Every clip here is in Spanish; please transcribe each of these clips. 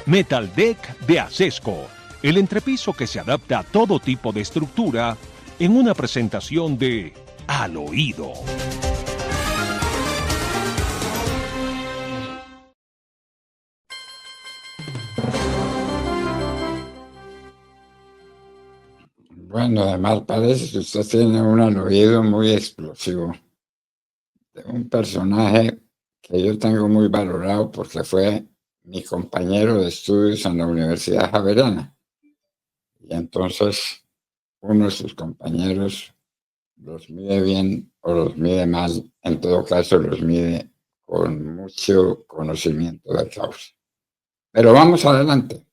Metal Deck de Acesco, el entrepiso que se adapta a todo tipo de estructura en una presentación de Al Oído. Bueno, además parece que usted tiene un al oído muy explosivo. De un personaje que yo tengo muy valorado porque fue mi compañero de estudios en la Universidad Javeriana. Y entonces uno de sus compañeros los mide bien o los mide mal, en todo caso los mide con mucho conocimiento de causa. Pero vamos adelante,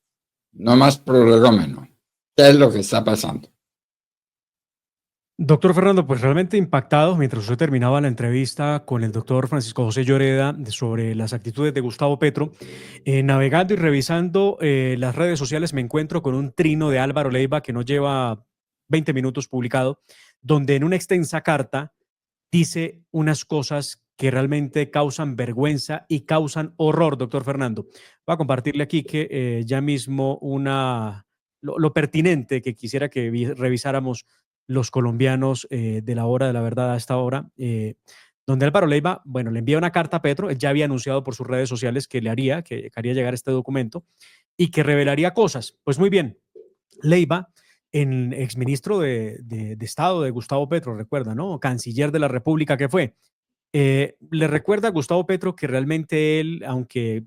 no más prolegómeno. ¿Qué es lo que está pasando? Doctor Fernando, pues realmente impactado mientras usted terminaba la entrevista con el doctor Francisco José Lloreda sobre las actitudes de Gustavo Petro, navegando y revisando las redes sociales me encuentro con un trino de Álvaro Leiva que no lleva 20 minutos publicado, donde en una extensa carta dice unas cosas que realmente causan vergüenza y causan horror, doctor Fernando. Voy a compartirle aquí que ya mismo lo pertinente que quisiera que revisáramos los colombianos de la hora de la verdad a esta hora, donde Álvaro Leiva, bueno, le envía una carta a Petro, él ya había anunciado por sus redes sociales que que haría llegar este documento y que revelaría cosas. Pues muy bien, Leiva, el exministro de Estado de Gustavo Petro, recuerda, ¿no? Canciller de la República que fue. Le recuerda a Gustavo Petro que realmente él, aunque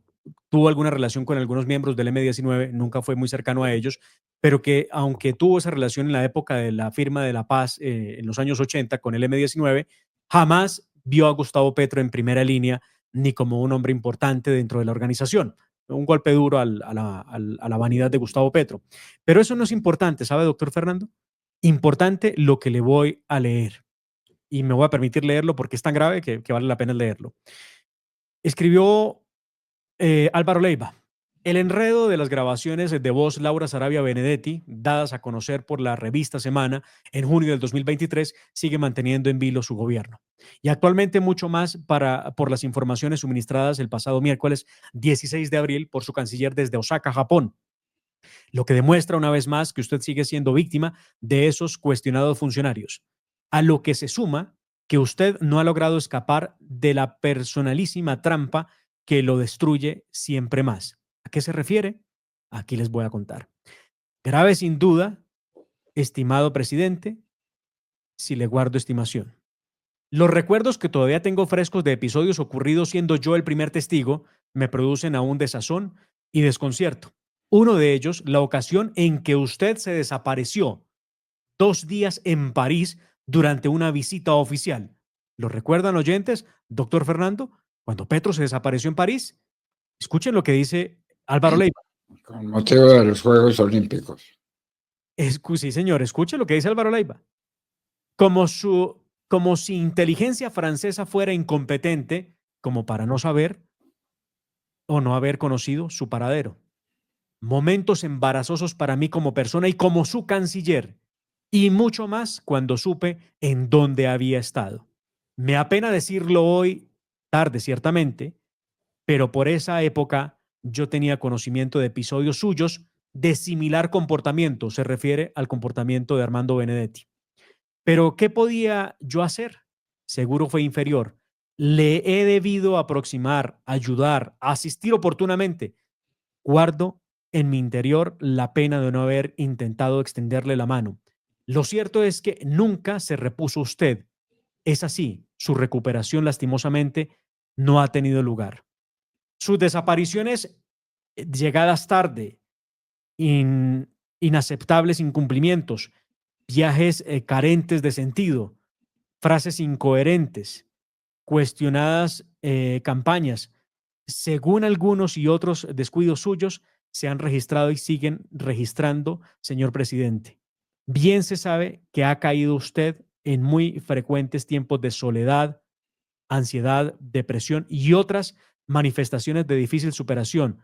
tuvo alguna relación con algunos miembros del M-19, nunca fue muy cercano a ellos, pero que aunque tuvo esa relación en la época de la firma de la paz en los años 80 con el M-19, jamás vio a Gustavo Petro en primera línea ni como un hombre importante dentro de la organización. Un golpe duro a la vanidad de Gustavo Petro. Pero eso no es importante, ¿sabe, doctor Fernando? Importante lo que le voy a leer. Y me voy a permitir leerlo porque es tan grave que vale la pena leerlo. Escribió Álvaro Leiva. El enredo de las grabaciones de voz Laura Sarabia Benedetti, dadas a conocer por la revista Semana en junio del 2023, sigue manteniendo en vilo su gobierno. Y actualmente mucho más por las informaciones suministradas el pasado miércoles 16 de abril por su canciller desde Osaka, Japón, lo que demuestra una vez más que usted sigue siendo víctima de esos cuestionados funcionarios, a lo que se suma que usted no ha logrado escapar de la personalísima trampa que lo destruye siempre más. ¿A qué se refiere? Aquí les voy a contar. Grave sin duda, estimado presidente, si le guardo estimación. Los recuerdos que todavía tengo frescos de episodios ocurridos siendo yo el primer testigo me producen aún desazón y desconcierto. Uno de ellos, la ocasión en que usted se desapareció 2 días en París durante una visita oficial. ¿Lo recuerdan, oyentes, doctor Fernando? Cuando Petro se desapareció en París. Escuchen lo que dice Álvaro Leiva. Con motivo de los Juegos Olímpicos. Sí, señor, escuchen lo que dice Álvaro Leiva. Como si inteligencia francesa fuera incompetente como para no saber o no haber conocido su paradero. Momentos embarazosos para mí como persona y como su canciller, y mucho más cuando supe en dónde había estado. Me apena decirlo hoy, tarde ciertamente, pero por esa época yo tenía conocimiento de episodios suyos de similar comportamiento, se refiere al comportamiento de Armando Benedetti. Pero ¿qué podía yo hacer? Seguro fue inferior. Le he debido aproximar, ayudar, asistir oportunamente. Guardo en mi interior la pena de no haber intentado extenderle la mano. Lo cierto es que nunca se repuso usted. Es así, su recuperación lastimosamente no ha tenido lugar. Sus desapariciones, llegadas tarde, inaceptables incumplimientos, viajes carentes de sentido, frases incoherentes, cuestionadas campañas, según algunos y otros descuidos suyos, se han registrado y siguen registrando, señor presidente. Bien se sabe que ha caído usted en muy frecuentes tiempos de soledad, ansiedad, depresión y otras manifestaciones de difícil superación,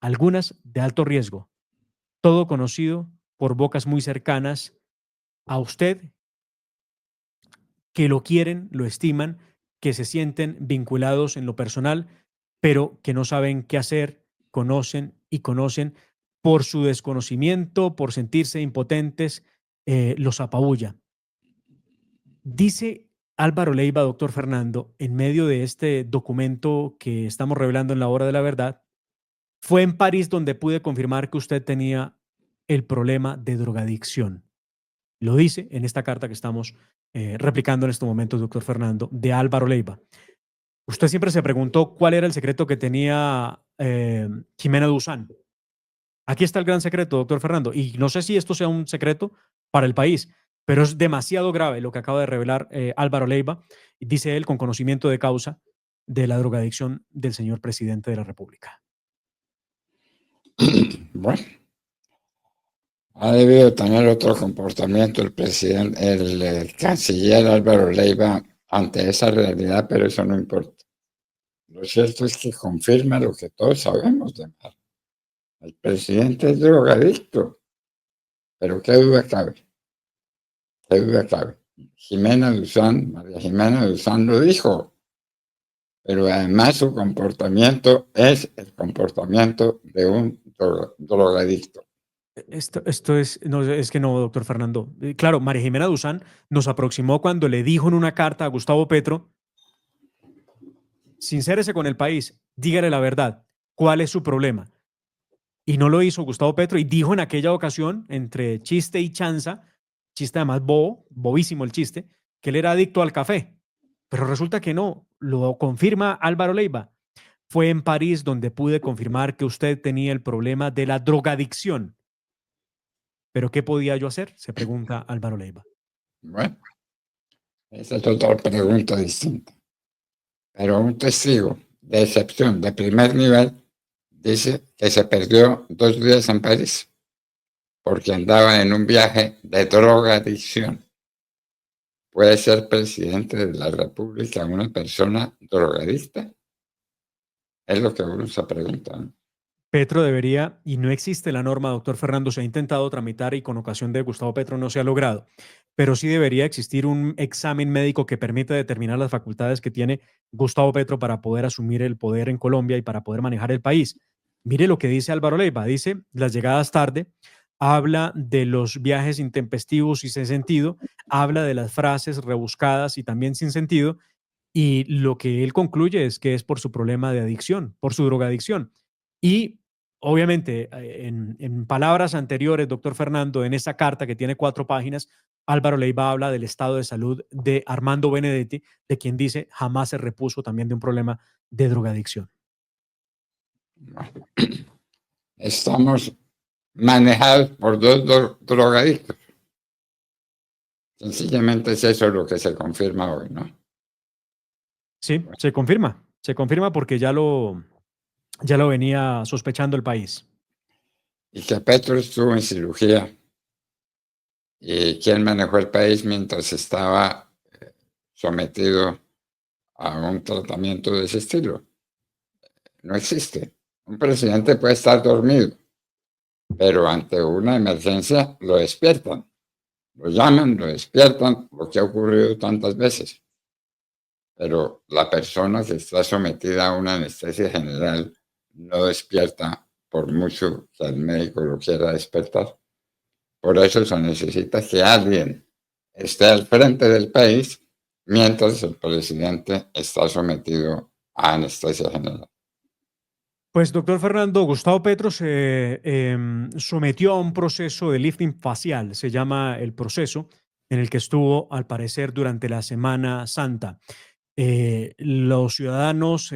algunas de alto riesgo. Todo conocido por bocas muy cercanas a usted que lo quieren, lo estiman, que se sienten vinculados en lo personal pero que no saben qué hacer, conocen y conocen por su desconocimiento, por sentirse impotentes, los apabulla. Dice Álvaro Leiva, doctor Fernando, en medio de este documento que estamos revelando en la hora de la verdad, fue en París donde pude confirmar que usted tenía el problema de drogadicción. Lo dice en esta carta que estamos replicando en estos momentos, doctor Fernando, de Álvaro Leiva. Usted siempre se preguntó cuál era el secreto que tenía Jimena Duzán. Aquí está el gran secreto, doctor Fernando. Y no sé si esto sea un secreto para el país, pero es demasiado grave lo que acaba de revelar Álvaro Leiva, dice él con conocimiento de causa de la drogadicción del señor presidente de la República. Bueno, ha debido tener otro comportamiento el presidente, el canciller Álvaro Leiva ante esa realidad, pero eso no importa. Lo cierto es que confirma lo que todos sabemos de Mar. El presidente es drogadicto, pero qué duda cabe, qué duda cabe. Jimena Duzán, María Jimena Duzán lo dijo, pero además su comportamiento es el comportamiento de un drogadicto. Esto es, no, es que no, doctor Fernando. Claro, María Jimena Duzán nos aproximó cuando le dijo en una carta a Gustavo Petro, sincérese con el país, dígale la verdad, ¿cuál es su problema? Y no lo hizo Gustavo Petro y dijo en aquella ocasión, entre chiste y chanza, chiste además bobo, bobísimo el chiste, que él era adicto al café. Pero resulta que no, lo confirma Álvaro Leiva. Fue en París donde pude confirmar que usted tenía el problema de la drogadicción. ¿Pero qué podía yo hacer? Se pregunta Álvaro Leiva. Bueno, esa es otra pregunta distinta. Pero un testigo de excepción de primer nivel dice que se perdió 2 días en París porque andaba en un viaje de drogadicción. ¿Puede ser presidente de la República una persona drogadicta? Es lo que uno se pregunta, ¿no? Petro debería, y no existe la norma, doctor Fernando, se ha intentado tramitar y con ocasión de Gustavo Petro no se ha logrado, pero sí debería existir un examen médico que permita determinar las facultades que tiene Gustavo Petro para poder asumir el poder en Colombia y para poder manejar el país. Mire lo que dice Álvaro Leiva, dice las llegadas tarde, habla de los viajes intempestivos y sin sentido, habla de las frases rebuscadas y también sin sentido, y lo que él concluye es que es por su problema de adicción, por su drogadicción. Y obviamente, en palabras anteriores, doctor Fernando, en esa carta que tiene 4 páginas, Álvaro Leiva habla del estado de salud de Armando Benedetti, de quien dice jamás se repuso también de un problema de drogadicción. Estamos manejados por 2 drogadictos. Sencillamente es eso lo que se confirma hoy, ¿no? Sí, se confirma porque ya lo venía sospechando el país. Y que Petro estuvo en cirugía. ¿Y quién manejó el país mientras estaba sometido a un tratamiento de ese estilo? No existe. Un presidente puede estar dormido, pero ante una emergencia lo despiertan. Lo llaman, lo despiertan, lo que ha ocurrido tantas veces. Pero la persona que está sometida a una anestesia general no despierta por mucho que el médico lo quiera despertar. Por eso se necesita que alguien esté al frente del país mientras el presidente está sometido a anestesia general. Pues, doctor Fernando, Gustavo Petro se sometió a un proceso de lifting facial, se llama el proceso, en el que estuvo, al parecer, durante la Semana Santa. Los ciudadanos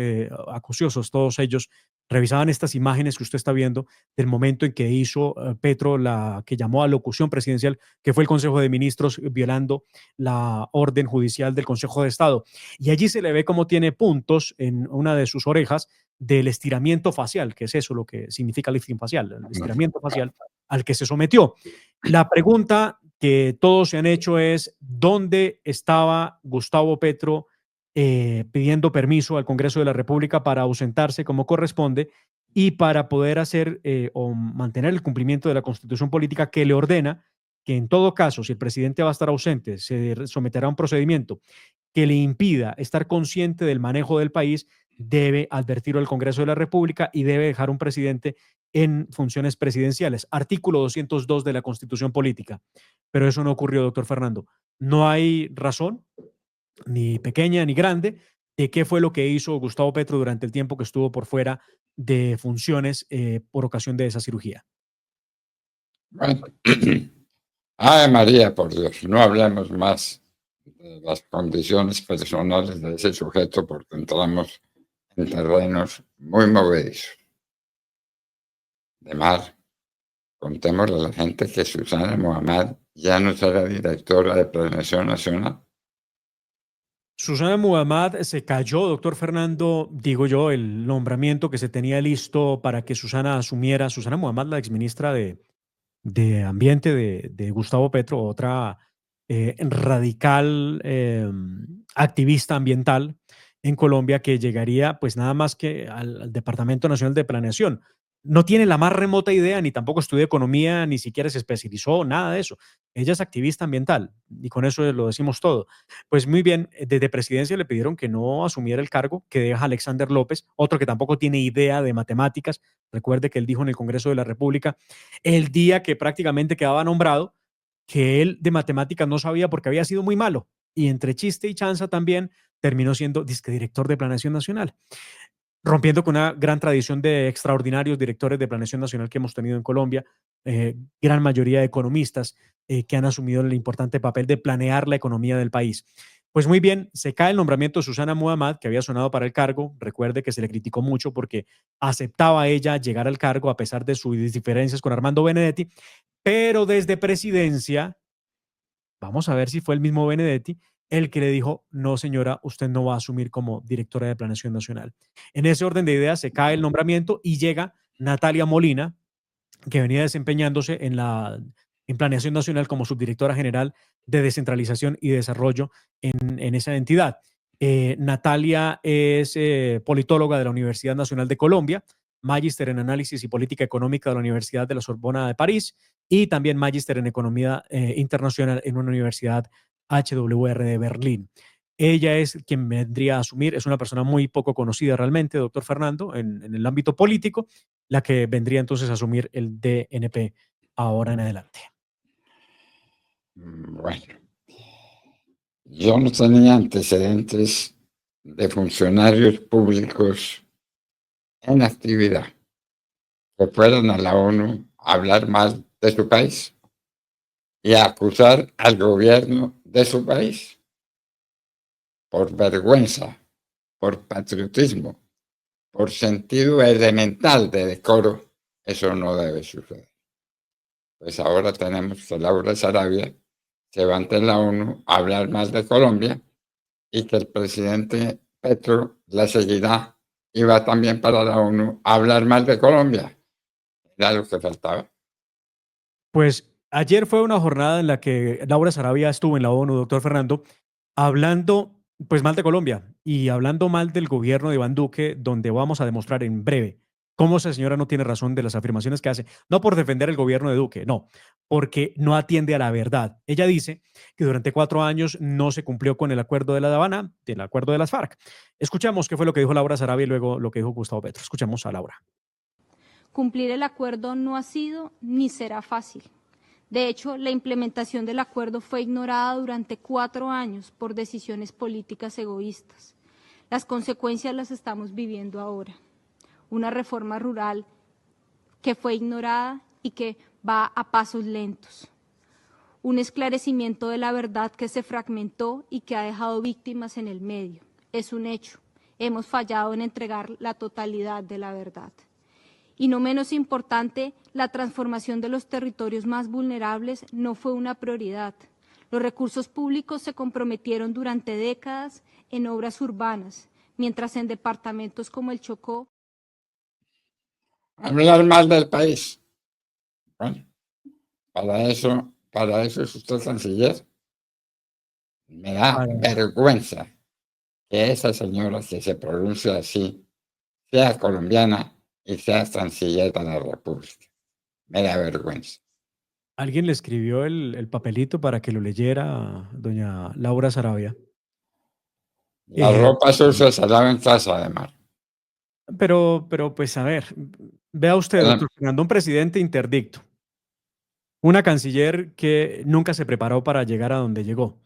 acuciosos, todos ellos, revisaban estas imágenes que usted está viendo del momento en que hizo Petro la que llamó a locución presidencial, que fue el Consejo de Ministros violando la orden judicial del Consejo de Estado. Y allí se le ve cómo tiene puntos en una de sus orejas del estiramiento facial, que es eso lo que significa lifting facial, el estiramiento facial al que se sometió. La pregunta que todos se han hecho es, ¿dónde estaba Gustavo Petro pidiendo permiso al Congreso de la República para ausentarse como corresponde y para poder hacer o mantener el cumplimiento de la Constitución política que le ordena que en todo caso, si el presidente va a estar ausente, se someterá a un procedimiento que le impida estar consciente del manejo del país debe advertirlo al Congreso de la República y debe dejar un presidente en funciones presidenciales. Artículo 202 de la Constitución Política. Pero eso no ocurrió, doctor Fernando. No hay razón, ni pequeña ni grande, de qué fue lo que hizo Gustavo Petro durante el tiempo que estuvo por fuera de funciones por ocasión de esa cirugía. Bueno, ay María, por Dios, no hablemos más de las condiciones personales de ese sujeto porque entramos en terrenos muy movedizos. De mar, contémosle a la gente que Susana Muhammad ya no será directora de Planeación Nacional. Susana Muhammad se cayó, doctor Fernando, digo yo, el nombramiento que se tenía listo para que Susana asumiera. Susana Muhammad, la exministra de Ambiente de Gustavo Petro, otra radical activista ambiental en Colombia que llegaría pues nada más que al Departamento Nacional de Planeación. No tiene la más remota idea, ni tampoco estudió economía, ni siquiera se especializó, nada de eso. Ella es activista ambiental y con eso lo decimos todo. Pues muy bien, desde presidencia le pidieron que no asumiera el cargo que deja Alexander López, otro que tampoco tiene idea de matemáticas. Recuerde que él dijo en el Congreso de la República, el día que prácticamente quedaba nombrado, que él de matemáticas no sabía porque había sido muy malo. Y entre chiste y chanza también terminó siendo director de Planeación Nacional, rompiendo con una gran tradición de extraordinarios directores de Planeación Nacional que hemos tenido en Colombia, gran mayoría de economistas que han asumido el importante papel de planear la economía del país. Pues muy bien, se cae el nombramiento de Susana Muhammad, que había sonado para el cargo. Recuerde que se le criticó mucho porque aceptaba ella llegar al cargo a pesar de sus diferencias con Armando Benedetti, pero desde presidencia, vamos a ver si fue el mismo Benedetti el que le dijo, no señora, usted no va a asumir como directora de Planeación Nacional. En ese orden de ideas se cae el nombramiento y llega Natalia Molina, que venía desempeñándose en Planeación Nacional como subdirectora general de Descentralización y Desarrollo en esa entidad. Natalia es politóloga de la Universidad Nacional de Colombia, magíster en Análisis y Política Económica de la Universidad de la Sorbona de París y también magíster en Economía Internacional en una universidad HWR de Berlín. Ella es quien vendría a asumir, es una persona muy poco conocida realmente, doctor Fernando, en el ámbito político, la que vendría entonces a asumir el DNP ahora en adelante. Bueno, yo no tenía antecedentes de funcionarios públicos en actividad que fueran a la ONU a hablar mal de su país y a acusar al gobierno de su país por vergüenza, por patriotismo, por sentido elemental de decoro. Eso no debe suceder. Pues ahora tenemos que Laura Sarabia se va ante la ONU a hablar más de Colombia y que el presidente Petro la seguirá y va también para la ONU a hablar más de Colombia. Era lo que faltaba. Pues ayer fue una jornada en la que Laura Sarabia estuvo en la ONU, doctor Fernando, hablando pues mal de Colombia y hablando mal del gobierno de Iván Duque, donde vamos a demostrar en breve cómo esa señora no tiene razón de las afirmaciones que hace, no por defender el gobierno de Duque, no, porque no atiende a la verdad. Ella dice que durante 4 años no se cumplió con el acuerdo de La Habana, del acuerdo de las FARC. Escuchamos qué fue lo que dijo Laura Sarabia y luego lo que dijo Gustavo Petro. Escuchemos a Laura. Cumplir el acuerdo no ha sido ni será fácil. De hecho, la implementación del acuerdo fue ignorada durante 4 años por decisiones políticas egoístas. Las consecuencias las estamos viviendo ahora. Una reforma rural que fue ignorada y que va a pasos lentos. Un esclarecimiento de la verdad que se fragmentó y que ha dejado víctimas en el medio. Es un hecho. Hemos fallado en entregar la totalidad de la verdad. Y no menos importante, la transformación de los territorios más vulnerables no fue una prioridad. Los recursos públicos se comprometieron durante décadas en obras urbanas, mientras en departamentos como el Chocó. Hablar mal del país. Bueno, para eso es usted canciller. Me da vergüenza que esa señora que se pronuncia así sea colombiana y sea canciller de la República. Me da vergüenza. ¿Alguien le escribió el papelito para que lo leyera doña Laura Sarabia? La ropa sucia se lava en casa, además. Pero pues a ver, vea usted, Era- doctor Fernando, un presidente interdicto, una canciller que nunca se preparó para llegar a donde llegó,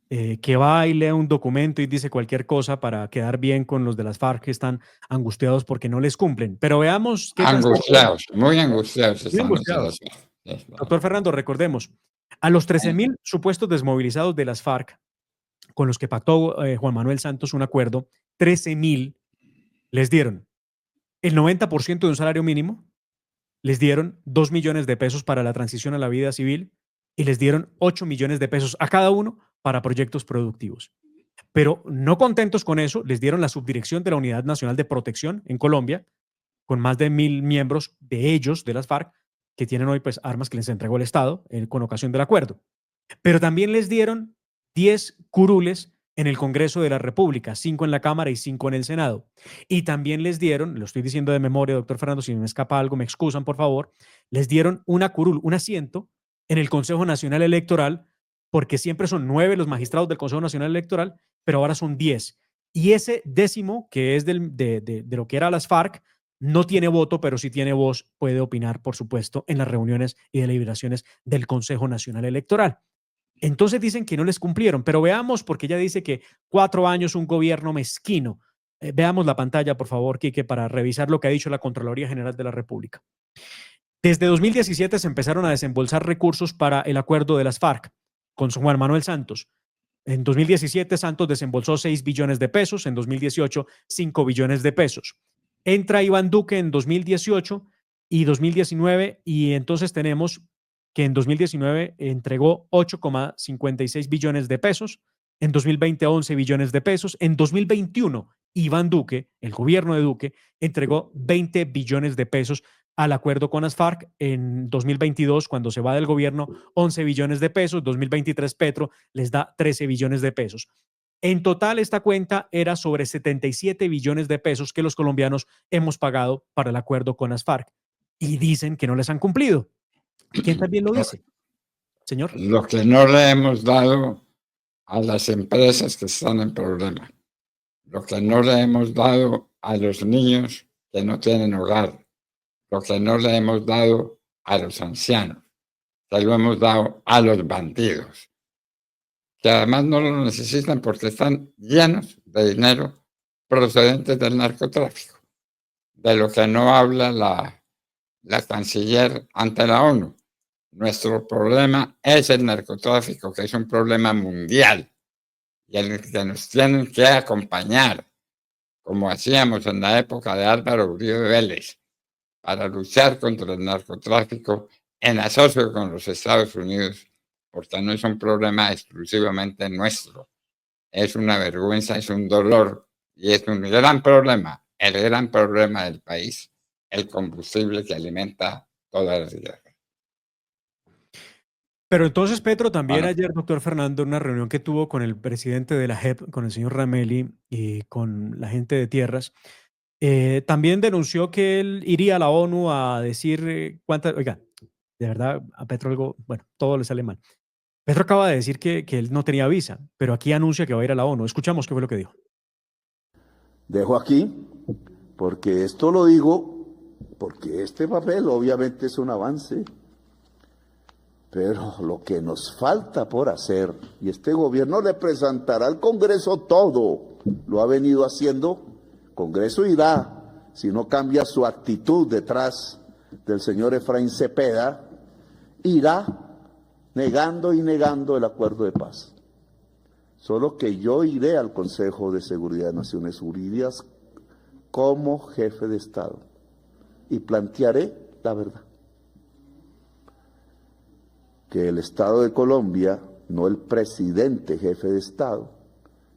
que va y lee un documento y dice cualquier cosa para quedar bien con los de las FARC que están angustiados porque no les cumplen. Pero veamos qué tan cierto es. Muy angustiados Muy están los de angustiados. las FARC. Sí, claro. Doctor Fernando, recordemos, a los 13.000 supuestos desmovilizados de las FARC, con los que pactó Juan Manuel Santos un acuerdo, 13.000 les dieron el 90% de un salario mínimo, les dieron 2 millones de pesos para la transición a la vida civil y les dieron 8 millones de pesos a cada uno para proyectos productivos. Pero no contentos con eso, les dieron la subdirección de la Unidad Nacional de Protección en Colombia, con más de 1.000 miembros de ellos, de las FARC, que tienen hoy pues armas que les entregó el Estado con ocasión del acuerdo. Pero también les dieron 10 curules en el Congreso de la República, 5 en la Cámara y 5 en el Senado. Y también les dieron, lo estoy diciendo de memoria, doctor Fernando, si me escapa algo, me excusan, por favor, les dieron una curul, un asiento en el Consejo Nacional Electoral, porque siempre son 9 los magistrados del Consejo Nacional Electoral, pero ahora son 10. Y ese 10º, que es de lo que era las FARC, no tiene voto, pero sí tiene voz, puede opinar, por supuesto, en las reuniones y deliberaciones del Consejo Nacional Electoral. Entonces dicen que no les cumplieron, pero veamos, porque ella dice que 4 años un gobierno mezquino. Veamos la pantalla, por favor, Quique, para revisar lo que ha dicho la Contraloría General de la República. Desde 2017 se empezaron a desembolsar recursos para el acuerdo de las FARC con Juan Manuel Santos. En 2017 Santos desembolsó 6 billones de pesos, en 2018 5 billones de pesos. Entra Iván Duque en 2018 y 2019 y entonces tenemos que en 2019 entregó 8,56 billones de pesos, en 2020 11 billones de pesos, en 2021 Iván Duque, el gobierno de Duque, entregó 20 billones de pesos al acuerdo con las FARC. En 2022, cuando se va del gobierno, 11 billones de pesos, 2023 Petro les da 13 billones de pesos. En total, esta cuenta era sobre 77 billones de pesos que los colombianos hemos pagado para el acuerdo con las FARC. Y dicen que no les han cumplido. ¿Quién también lo dice, señor? Lo que no le hemos dado a las empresas que están en problema, lo que no le hemos dado a los niños que no tienen hogar, lo que no le hemos dado a los ancianos, se lo hemos dado a los bandidos, que además no lo necesitan porque están llenos de dinero procedentes del narcotráfico, de lo que no habla la canciller ante la ONU. Nuestro problema es el narcotráfico, que es un problema mundial y el que nos tienen que acompañar, como hacíamos en la época de Álvaro Uribe Vélez, para luchar contra el narcotráfico en asocio con los Estados Unidos, porque no es un problema exclusivamente nuestro. Es una vergüenza, es un dolor y es un gran problema, el gran problema del país, el combustible que alimenta toda la guerra. Pero entonces Petro también Bueno, ayer, doctor Fernando, en una reunión que tuvo con el presidente de la JEP, con el señor Ramelli y con la gente de tierras, también denunció que él iría a la ONU a decir cuántas, oiga, de verdad a Petro algo, bueno, todo le sale mal. Petro acaba de decir que él no tenía visa, pero aquí anuncia que va a ir a la ONU. Escuchamos qué fue lo que dijo. Dejo aquí, porque esto lo digo, porque este papel obviamente es un avance, pero lo que nos falta por hacer, y este gobierno le presentará al Congreso todo, lo ha venido haciendo, Congreso irá, si no cambia su actitud detrás del señor Efraín Cepeda, irá negando y negando el acuerdo de paz. Solo que yo iré al Consejo de Seguridad de Naciones Unidas como jefe de Estado y plantearé la verdad. Que el Estado de Colombia, no el presidente jefe de Estado,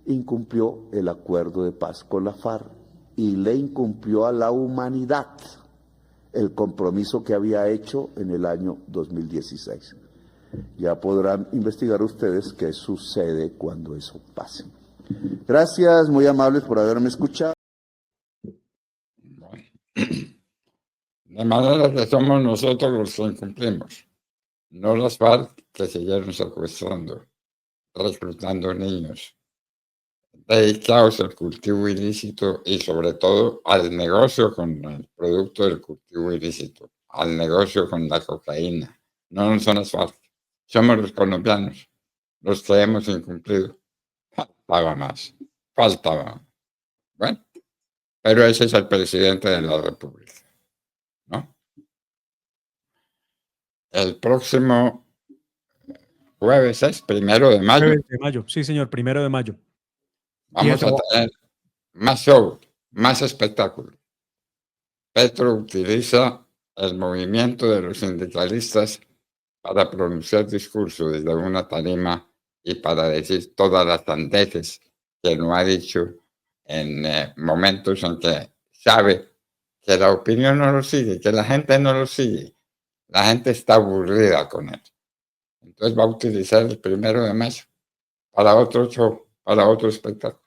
incumplió el acuerdo de paz con la FARC y le incumplió a la humanidad el compromiso que había hecho en el año 2016. Ya podrán investigar ustedes qué sucede cuando eso pase. Gracias, muy amables por haberme escuchado. de manera que somos nosotros los que incumplimos, no las FARC que siguieron secuestrando, reclutando niños, dedicados al cultivo ilícito y sobre todo al negocio con el producto del cultivo ilícito, al negocio con la cocaína. No son las FARC, somos los colombianos los que hemos incumplido. Faltaba más, faltaba. Bueno, pero ese es el presidente de la República, ¿no? El próximo jueves es 1 de mayo. 9 de mayo, sí, señor, 1 de mayo. Vamos a tener más show, más espectáculo. Petro utiliza el movimiento de los sindicalistas para pronunciar discursos desde una tarima y para decir todas las sandeces que no ha dicho en momentos en que sabe que la opinión no lo sigue, que la gente no lo sigue. La gente está aburrida con él. Entonces va a utilizar el 1 de mayo para otro show, para otro espectáculo.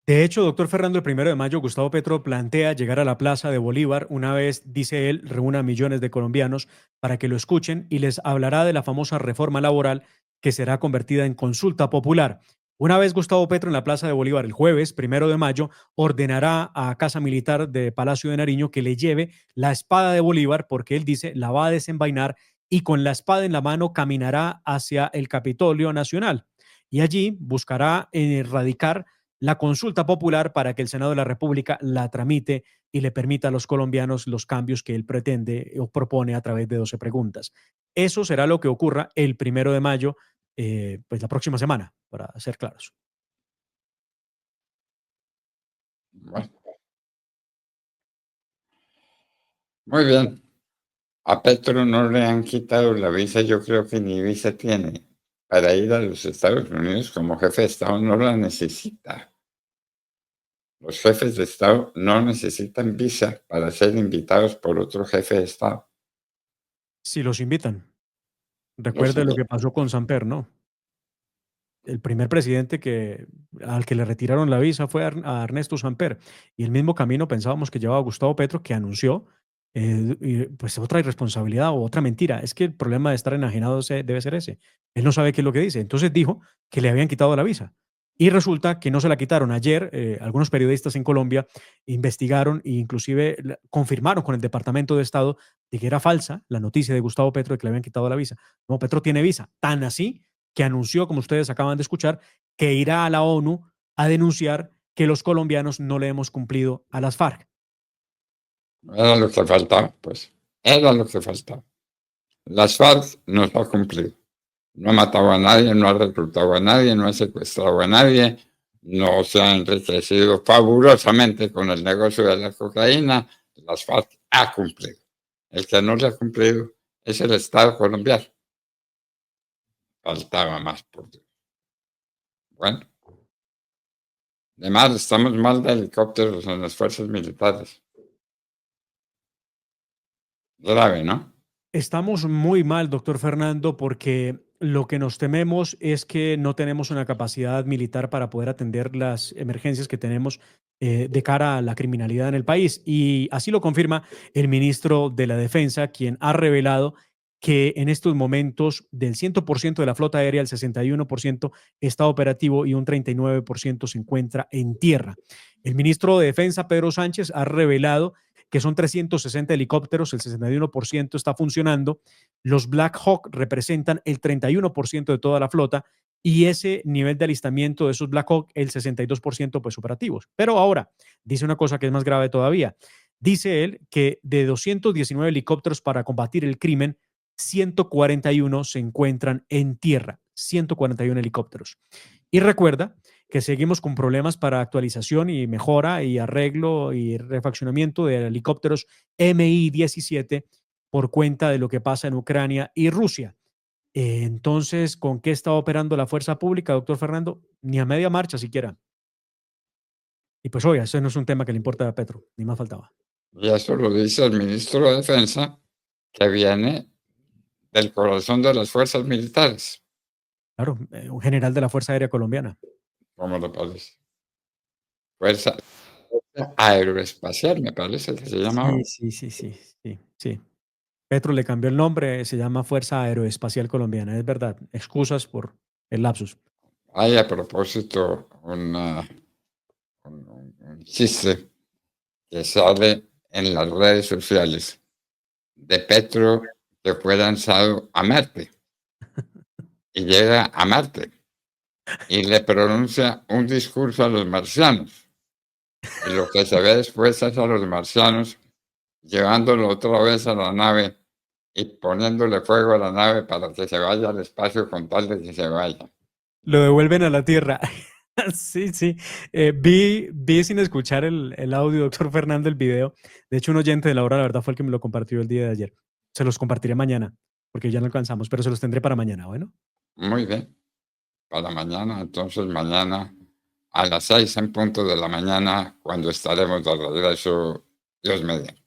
De hecho, doctor Fernando, el 1 de mayo, Gustavo Petro plantea llegar a la Plaza de Bolívar. Una vez, dice él, reúna a millones de colombianos para que lo escuchen y les hablará de la famosa reforma laboral que será convertida en consulta popular. Una vez Gustavo Petro en la Plaza de Bolívar el jueves 1 de mayo, ordenará a Casa Militar de Palacio de Nariño que le lleve la espada de Bolívar porque él dice la va a desenvainar y con la espada en la mano caminará hacia el Capitolio Nacional. Y allí buscará erradicar la consulta popular para que el Senado de la República la tramite y le permita a los colombianos los cambios que él pretende o propone a través de 12 preguntas. Eso será lo que ocurra el 1 de mayo, pues la próxima semana, para ser claros. Bueno. Muy bien. A Petro no le han quitado la visa, yo creo que ni visa tiene. Para ir a los Estados Unidos como jefe de Estado no la necesita. Los jefes de Estado no necesitan visa para ser invitados por otro jefe de Estado. Si los invitan. Recuerde lo que pasó con Samper, ¿no? El primer presidente al que le retiraron la visa fue a Ernesto Samper. Y el mismo camino pensábamos que llevaba Gustavo Petro, que anunció pues otra irresponsabilidad o otra mentira. Es que el problema de estar enajenado debe ser ese. Él no sabe qué es lo que dice. Entonces dijo que le habían quitado la visa. Y resulta que no se la quitaron. Ayer algunos periodistas en Colombia investigaron e inclusive confirmaron con el Departamento de Estado de que era falsa la noticia de Gustavo Petro de que le habían quitado la visa. No, Petro tiene visa. Tan así que anunció, como ustedes acaban de escuchar, que irá a la ONU a denunciar que los colombianos no le hemos cumplido a las FARC. Era lo que faltaba, pues. Era lo que faltaba. Las FARC no ha cumplido. No ha matado a nadie, no ha reclutado a nadie, no ha secuestrado a nadie, no se ha enriquecido fabulosamente con el negocio de la cocaína. Las FARC ha cumplido. El que no le ha cumplido es el Estado colombiano. Faltaba más, por Dios. Bueno. Además, estamos mal de helicópteros en las fuerzas militares. Grave, ¿no? Estamos muy mal, doctor Fernando, porque lo que nos tememos es que no tenemos una capacidad militar para poder atender las emergencias que tenemos de cara a la criminalidad en el país. Y así lo confirma el ministro de la Defensa, quien ha revelado que en estos momentos del 100% de la flota aérea, el 61% está operativo y un 39% se encuentra en tierra. El ministro de Defensa, Pedro Sánchez, ha revelado que son 360 helicópteros, el 61% está funcionando. Los Black Hawk representan el 31% de toda la flota y ese nivel de alistamiento de esos Black Hawk, el 62% pues operativos. Pero ahora, dice una cosa que es más grave todavía. Dice él que de 219 helicópteros para combatir el crimen, 141 se encuentran en tierra, 141 helicópteros. Y recuerda que seguimos con problemas para actualización y mejora y arreglo y refaccionamiento de helicópteros Mi-17 por cuenta de lo que pasa en Ucrania y Rusia. Entonces, ¿con qué está operando la fuerza pública, doctor Fernando? Ni a media marcha siquiera. Y pues, oiga, eso no es un tema que le importa a Petro, ni más faltaba. Y eso lo dice el ministro de Defensa, que viene del corazón de las fuerzas militares. Claro, un general de la Fuerza Aérea Colombiana. ¿Cómo le parece? Fuerza Aeroespacial, me parece que se llama. Sí. Petro le cambió el nombre, se llama Fuerza Aeroespacial Colombiana, es verdad. Excusas por el lapsus. Hay a propósito un chiste que sale en las redes sociales de Petro que fue lanzado a Marte y llega a Marte y le pronuncia un discurso a los marcianos. Y lo que se ve después es a los marcianos llevándolo otra vez a la nave y poniéndole fuego a la nave para que se vaya al espacio con tal de que se vaya. Lo devuelven a la Tierra. Sí, sí. Vi sin escuchar el audio, doctor Fernando, el video. De hecho, un oyente de La Hora de la Verdad fue el que me lo compartió el día de ayer. Se los compartiré mañana, porque ya no alcanzamos, pero se los tendré para mañana, ¿bueno? Muy bien. Para mañana, entonces mañana a las 6 en punto de la mañana, cuando estaremos de regreso, Dios mediante.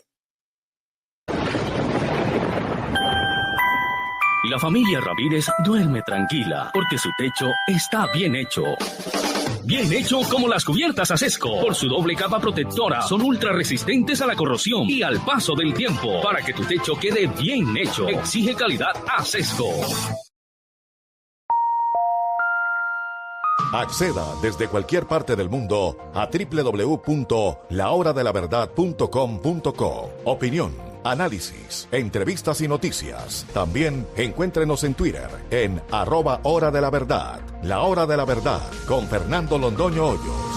La familia Ramírez duerme tranquila porque su techo está bien hecho. Bien hecho como las cubiertas Acesco. Por su doble capa protectora, son ultra resistentes a la corrosión y al paso del tiempo. Para que tu techo quede bien hecho, exige calidad Acesco. Acceda desde cualquier parte del mundo a www.lahoradelaverdad.com.co. Opinión, análisis, entrevistas y noticias. También encuéntrenos en Twitter en @Hora de la Verdad. La Hora de la Verdad con Fernando Londoño Hoyos.